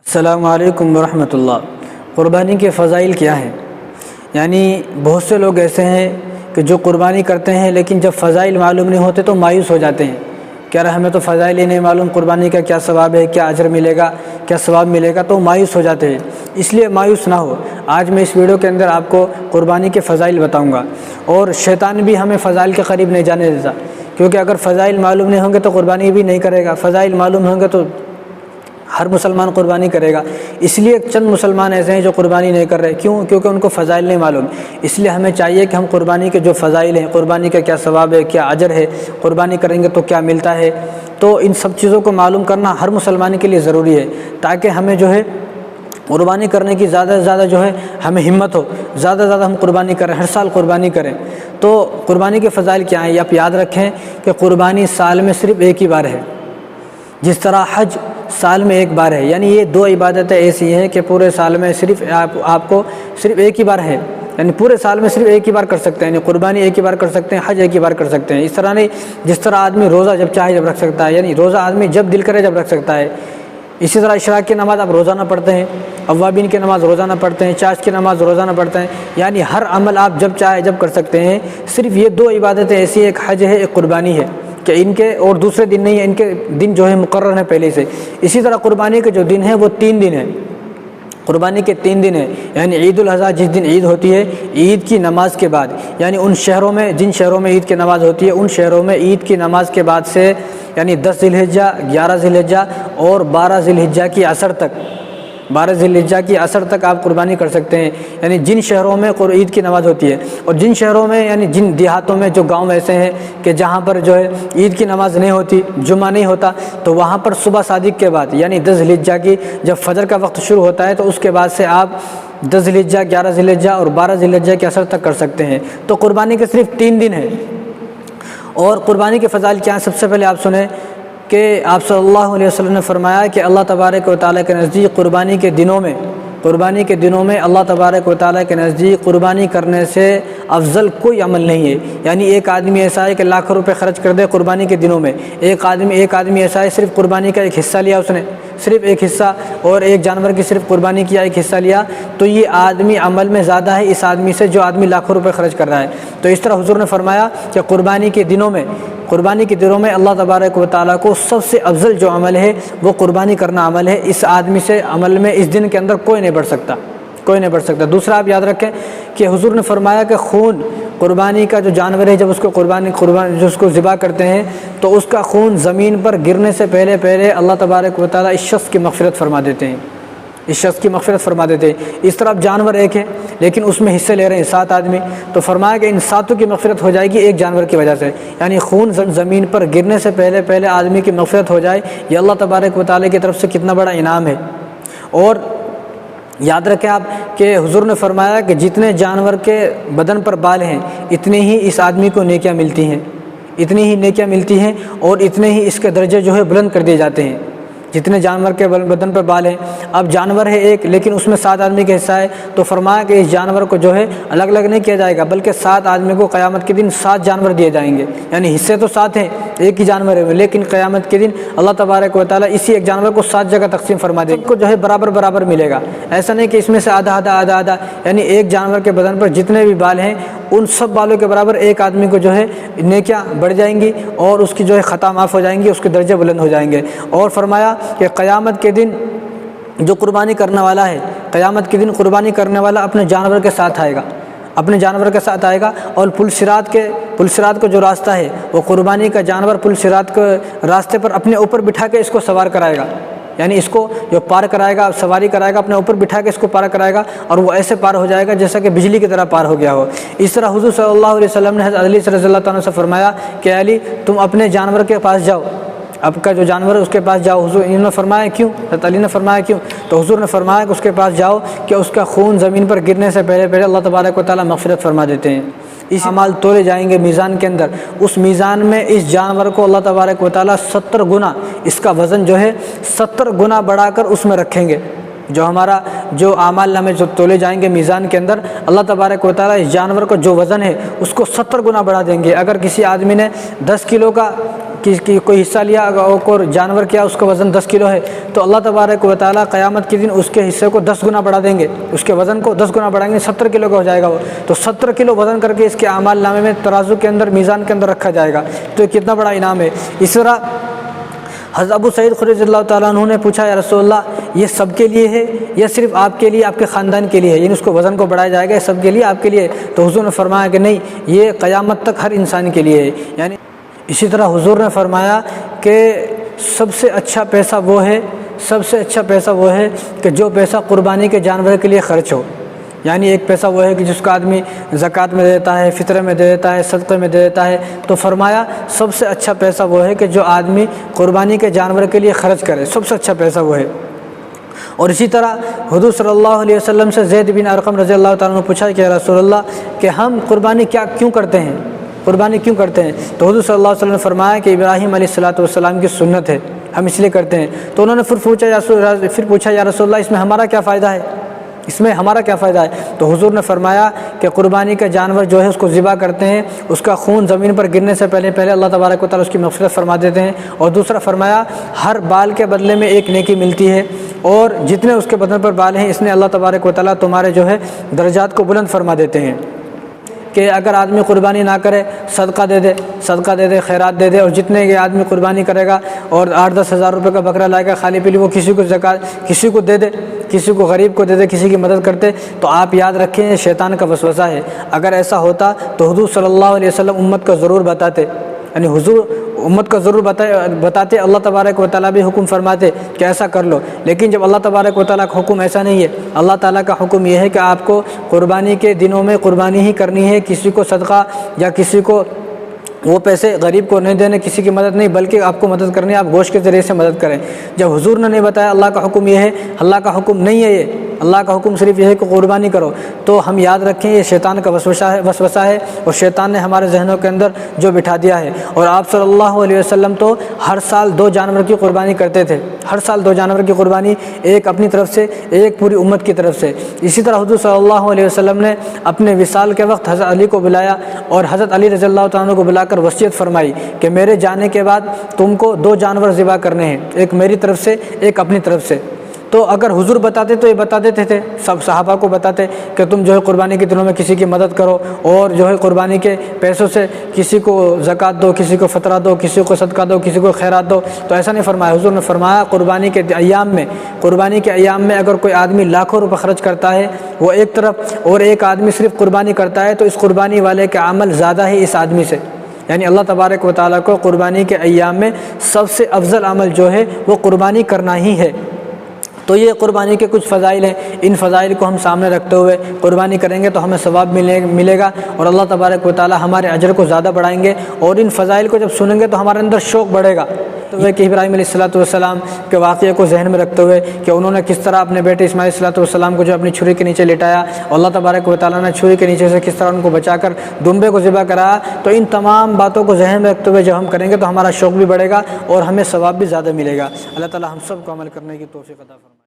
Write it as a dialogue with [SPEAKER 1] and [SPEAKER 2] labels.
[SPEAKER 1] السلام علیکم ورحمۃ اللہ۔ قربانی کے فضائل کیا ہیں؟ یعنی بہت سے لوگ ایسے ہیں کہ جو قربانی کرتے ہیں لیکن جب فضائل معلوم نہیں ہوتے تو مایوس ہو جاتے ہیں کہ یار ہمیں تو فضائل ہی نہیں معلوم، قربانی کا کیا ثواب ہے، کیا اجر ملے گا، کیا ثواب ملے گا، تو مایوس ہو جاتے ہیں۔ اس لیے مایوس نہ ہو، آج میں اس ویڈیو کے اندر آپ کو قربانی کے فضائل بتاؤں گا، اور شیطان بھی ہمیں فضائل کے قریب نہیں جانے دیتا، کیونکہ اگر فضائل معلوم نہیں ہوں گے تو قربانی بھی نہیں کرے گا، فضائل معلوم ہوں گے تو ہر مسلمان قربانی کرے گا۔ اس لیے چند مسلمان ایسے ہیں جو قربانی نہیں کر رہے، کیوں؟ کیونکہ ان کو فضائل نہیں معلوم۔ اس لیے ہمیں چاہیے کہ ہم قربانی کے جو فضائل ہیں، قربانی کا کیا ثواب ہے، کیا اجر ہے، قربانی کریں گے تو کیا ملتا ہے، تو ان سب چیزوں کو معلوم کرنا ہر مسلمان کے لیے ضروری ہے، تاکہ ہمیں جو ہے قربانی کرنے کی زیادہ سے زیادہ جو ہے ہمیں ہمت ہو، زیادہ سے زیادہ ہم قربانی کریں، ہر سال قربانی کریں۔ تو قربانی کے فضائل کیا ہیں، یہ آپ یاد رکھیں کہ قربانی سال میں صرف ایک ہی بار ہے، جس طرح حج سال میں ایک بار ہے۔ یعنی یہ دو عبادتیں ایسی ہیں کہ پورے سال میں صرف آپ کو صرف ایک ہی بار ہے، یعنی پورے سال میں صرف ایک ہی بار کر سکتے ہیں، یعنی قربانی ایک ہی بار کر سکتے ہیں، حج ایک ہی بار کر سکتے ہیں۔ اس طرح نہیں جس طرح آدمی روزہ جب چاہے جب رکھ سکتا ہے، یعنی روزہ آدمی جب دل کرے جب رکھ سکتا ہے، اسی طرح اشراق کی نماز آپ روزانہ پڑھتے ہیں، اوابین کی نماز روزانہ پڑھتے ہیں، چاش کی نماز روزانہ پڑھتے ہیں، یعنی ہر عمل آپ جب چاہے جب کر سکتے ہیں۔ صرف یہ دو عبادتیں ایسی ہیں، ایک حج ہے، ایک قربانی ہے، کہ ان کے اور دوسرے دن نہیں ہیں، ان کے دن جو ہے مقرر ہیں پہلے سے۔ اسی طرح قربانی کے جو دن ہیں وہ 3 دن ہیں، قربانی کے 3 دن ہیں، یعنی عید الاضحیٰ جس دن عید ہوتی ہے، عید کی نماز کے بعد، یعنی ان شہروں میں جن شہروں میں عید کی نماز ہوتی ہے، ان شہروں میں عید کی نماز کے بعد سے، یعنی 10 ذی الحجہ، 11 ذی الحجہ اور 12 ذی الحجہ کی عصر تک، 12 ذی الحجہ کی عصر تک آپ قربانی کر سکتے ہیں، یعنی جن شہروں میں عید کی نماز ہوتی ہے، اور جن شہروں میں یعنی جن دیہاتوں میں جو گاؤں ایسے ہیں کہ جہاں پر جو ہے عید کی نماز نہیں ہوتی، جمعہ نہیں ہوتا، تو وہاں پر صبح صادق کے بعد، یعنی 10 ذی الحجہ کی جب فجر کا وقت شروع ہوتا ہے تو اس کے بعد سے آپ 10 ذی الحجہ، 11 ذی الحجہ اور 12 ذی الحجہ کی عصر تک کر سکتے ہیں۔ تو قربانی کے صرف 3 دن ہیں۔ اور قربانی کے فضائل کیا ہیں؟ سب سے پہلے آپ سنیں کہ آپ صلی اللہ علیہ وسلم نے فرمایا کہ اللہ تبارک و تعالیٰ کے نزدیک قربانی کے دنوں میں اللہ تبارک و تعالیٰ کے نزدیک قربانی کرنے سے افضل کوئی عمل نہیں ہے۔ یعنی ایک آدمی ایسا ہے کہ لاکھوں روپے خرچ کر دے قربانی کے دنوں میں، ایک آدمی ایسا ہے صرف قربانی کا ایک حصہ لیا، اس نے صرف ایک حصہ، اور ایک جانور کی صرف قربانی کیا، ایک حصہ لیا، تو یہ آدمی عمل میں زیادہ ہے اس آدمی سے جو آدمی لاکھوں روپے خرچ کر رہا ہے۔ تو اس طرح حضور نے فرمایا کہ قربانی کے دنوں میں اللہ تبارک و تعالیٰ کو سب سے افضل جو عمل ہے وہ قربانی کرنا عمل ہے۔ اس آدمی سے عمل میں اس دن کے اندر کوئی نہیں بڑھ سکتا۔ دوسرا آپ یاد رکھیں کہ حضور نے فرمایا کہ خون، قربانی کا جو جانور ہے جب اس کو قربانی جو اس کو ذبح کرتے ہیں تو اس کا خون زمین پر گرنے سے پہلے اللہ تبارک و تعالیٰ اس شخص کی مغفرت فرما دیتے ہیں، اس طرح جانور ایک ہے لیکن اس میں حصے لے رہے ہیں 7 آدمی، تو فرمایا کہ ان 7 کی مغفرت ہو جائے گی ایک جانور کی وجہ سے، یعنی خون زمین پر گرنے سے پہلے آدمی کی مغفرت ہو جائے، یہ اللہ تبارک و تعالیٰ کی طرف سے کتنا بڑا انعام ہے۔ اور یاد رکھیں آپ کہ حضور نے فرمایا کہ جتنے جانور کے بدن پر بال ہیں اتنے ہی اس آدمی کو نیکیاں ملتی ہیں، اور اتنے ہی اس کے درجے جو ہے بلند کر دیے جاتے ہیں، جتنے جانور کے بدن پر بال ہیں۔ اب جانور ہے ایک لیکن اس میں 7 آدمی کا حصہ ہے، تو فرمایا کہ اس جانور کو جو ہے الگ الگ نہیں کیا جائے گا، بلکہ 7 آدمی کو قیامت کے دن 7 جانور دیے جائیں گے، یعنی حصے تو 7 ہیں، ایک ہی جانور ہے، لیکن قیامت کے دن اللہ تبارک و تعالیٰ اسی ایک جانور کو 7 جگہ تقسیم فرما دے گا، کو جو ہے برابر ملے گا۔ ایسا نہیں کہ اس میں سے آدھا، یعنی ایک جانور کے بدن پر جتنے بھی بال ہیں ان سب بالوں کے برابر ایک آدمی کو جو ہے نیکیاں بڑھ جائیں گی، اور اس کی جو ہے خطا معاف ہو جائیں گی، اس کے درجے بلند ہو جائیں گے۔ اور فرمایا کہ قیامت کے دن جو قربانی کرنے والا ہے، قیامت کے دن قربانی کرنے والا اپنے جانور کے ساتھ آئے گا، اور پل صراط کو جو راستہ ہے وہ قربانی کا جانور پل صراط کے راستے پر اپنے اوپر بٹھا کے اس کو سوار کرائے گا، یعنی اس کو جو پار کرائے گا، سواری کرائے گا، اپنے اوپر بٹھا کے اس کو پار کرائے گا، اور وہ ایسے پار ہو جائے گا جیسا کہ بجلی کی طرح پار ہو گیا ہو۔ اس طرح حضور صلی اللہ علیہ وسلم نے حضرت علی رضی اللہ تعالیٰ سے فرمایا کہ علی تم اپنے جانور کے پاس جاؤ، آپ کا جو جانور ہے اس کے پاس جاؤ۔ حضور انہوں نے فرمایا کیوں؟ حضرت علی نے فرمایا کیوں؟ تو حضور نے فرمایا کہ اس کے پاس جاؤ کہ اس کا خون زمین پر گرنے سے پہلے اللہ تبارک و تعالیٰ مغفرت فرما دیتے ہیں۔ اس اعمال تولے جائیں گے میزان کے اندر، اس میزان میں اس جانور کو اللہ تبارک و تعالیٰ 70 گنا، اس کا وزن جو ہے 70 گنا بڑھا کر اس میں رکھیں گے۔ جو اعمال نامے جو تولے جائیں گے میزان کے اندر، اللہ تبارک و تعالیٰ اس جانور کو جو وزن ہے اس کو 70 گنا بڑھا دیں گے۔ اگر کسی آدمی نے 10 کلو کا کوئی حصہ لیا اور جانور کیا اس کا وزن 10 کلو ہے تو اللہ تبارک و تعالیٰ قیامت کے دن اس کے حصے کو 10 گنا بڑھا دیں گے، اس کے وزن کو 10 گنا بڑھائیں گے، 70 کلو کا ہو جائے گا وہ، تو 70 کلو وزن کر کے اس کے اعمال نامے میں ترازو کے اندر میزان کے اندر رکھا جائے گا۔ تو یہ کتنا بڑا انعام ہے۔ اس طرح حضرت ابو سعید خدری رضی اللہ تعالیٰ عنہ نے پوچھا یا رسول اللہ یہ سب کے لیے ہے یا صرف آپ کے لیے، آپ کے خاندان کے لیے ہے، یعنی اس کو وزن کو بڑھایا جائے گا یہ سب کے لیے، آپ کے لیے؟ تو حضور نے فرمایا کہ نہیں، یہ قیامت تک ہر انسان کے لیے ہے۔ یعنی اسی طرح حضور نے فرمایا کہ سب سے اچھا پیسہ وہ ہے، سب سے اچھا پیسہ وہ ہے کہ جو پیسہ قربانی کے جانور کے لیے خرچ ہو۔ یعنی ایک پیسہ وہ ہے کہ جس کا آدمی زکوٰۃ میں دے دیتا ہے، فطرے میں دے دیتا ہے، صدقے میں دے دیتا ہے، تو فرمایا سب سے اچھا پیسہ وہ ہے کہ جو آدمی قربانی کے جانور کے لیے خرچ کرے، سب سے اچھا پیسہ وہ ہے۔ اور اسی طرح حضور صلی اللہ علیہ وسلم سے زید بن ارقم رضی اللہ تعالیٰ عنہ نے پوچھا کہ رسول اللہ کہ ہم قربانی کیوں کرتے ہیں، قربانی کیوں کرتے ہیں؟ تو حضور صلی اللہ علیہ وسلم نے فرمایا کہ ابراہیم علیہ السلام کی سنت ہے، ہم اس لیے کرتے ہیں۔ تو انہوں نے پھر پوچھا یا رسول اللہ اس میں ہمارا کیا فائدہ ہے، اس میں ہمارا کیا فائدہ ہے؟ تو حضور نے فرمایا کہ قربانی کا جانور جو ہے اس کو ذبح کرتے ہیں، اس کا خون زمین پر گرنے سے پہلے اللہ تبارک و تعالیٰ اس کی مغفرت فرما دیتے ہیں، اور دوسرا فرمایا ہر بال کے بدلے میں ایک نیکی ملتی ہے، اور جتنے اس کے بدن پر بال ہیں اس نے اللہ تبارک و تعالیٰ تمہارے جو ہے درجات کو بلند فرما دیتے ہیں۔ کہ اگر آدمی قربانی نہ کرے صدقہ دے دے، خیرات دے دے، اور جتنے یہ آدمی قربانی کرے گا اور 8-10 ہزار روپے کا بکرا لائے گا خالی پیلی، وہ کسی کو زکوٰۃ کسی کو دے دے، کسی کو غریب کو دے دے، کسی کی مدد کرتے، تو آپ یاد رکھیں یہ شیطان کا وسوسہ ہے۔ اگر ایسا ہوتا تو حضور صلی اللہ علیہ وسلم امت کو ضرور بتاتے، یعنی حضور امت کو ضرور بتاتے، اللہ تبارک و تعالیٰ بھی حکم فرماتے کہ ایسا کر لو۔ لیکن جب اللہ تبارک و تعالیٰ کا حکم ایسا نہیں ہے، اللہ تعالیٰ کا حکم یہ ہے کہ آپ کو قربانی کے دنوں میں قربانی ہی کرنی ہے، کسی کو صدقہ یا کسی کو وہ پیسے غریب کو نہیں دینے، کسی کی مدد نہیں، بلکہ آپ کو مدد کرنی ہے، آپ گوشت کے ذریعے سے مدد کریں۔ جب حضور نے نہیں بتایا اللہ کا حکم یہ ہے، اللہ کا حکم نہیں ہے، یہ اللہ کا حکم صرف یہ ہے کہ قربانی کرو، تو ہم یاد رکھیں یہ شیطان کا وسوسہ ہے، اور شیطان نے ہمارے ذہنوں کے اندر جو بٹھا دیا ہے۔ اور آپ صلی اللہ علیہ وسلم تو ہر سال 2 جانور کی قربانی کرتے تھے، ہر سال 2 جانور کی قربانی، ایک اپنی طرف سے، ایک پوری امت کی طرف سے۔ اسی طرح حضور صلی اللہ علیہ وسلم نے اپنے وصال کے وقت حضرت علی کو بلایا، اور حضرت علی رضی اللہ تعالیٰ عنہ کو بلا کر وصیت فرمائی کہ میرے جانے کے بعد تم کو 2 جانور ذبح کرنے ہیں، ایک میری طرف سے، ایک اپنی طرف سے۔ تو اگر حضور بتاتے تو یہ بتا دیتے تھے، سب صحابہ کو بتاتے کہ تم جو ہے قربانی کے دنوں میں کسی کی مدد کرو، اور جو ہے قربانی کے پیسوں سے کسی کو زکوٰۃ دو، کسی کو فطرہ دو، کسی کو صدقہ دو، کسی کو خیرات دو۔ تو ایسا نہیں فرمایا، حضور نے فرمایا قربانی کے ایام میں اگر کوئی آدمی لاکھوں روپے خرچ کرتا ہے وہ ایک طرف، اور ایک آدمی صرف قربانی کرتا ہے، تو اس قربانی والے کا عمل زیادہ ہے اس آدمی سے۔ یعنی اللہ تبارک و تعالیٰ کو قربانی کے ایام میں سب سے افضل عمل جو ہے وہ قربانی کرنا ہی ہے۔ تو یہ قربانی کے کچھ فضائل ہیں، ان فضائل کو ہم سامنے رکھتے ہوئے قربانی کریں گے تو ہمیں ثواب ملے گا، اور اللہ تبارک و تعالیٰ ہمارے اجر کو زیادہ بڑھائیں گے، اور ان فضائل کو جب سنیں گے تو ہمارے اندر شوق بڑھے گا۔ تو وہ کہ ابراہیم علیہ السلام کے واقعے کو ذہن میں رکھتے ہوئے کہ انہوں نے کس طرح اپنے بیٹے اسماعیل علیہ السلام کو جو اپنی چھری کے نیچے لٹایا، اللہ تبارک و تعالیٰ نے چھری کے نیچے سے کس طرح ان کو بچا کر دمبے کو ذبح کرایا، تو ان تمام باتوں کو ذہن میں رکھتے ہوئے جب ہم کریں گے تو ہمارا شوق بھی بڑھے گا اور ہمیں ثواب بھی زیادہ ملے گا۔ اللہ تعالیٰ ہم سب کو عمل کرنے کی توفیق عطا فرمائے۔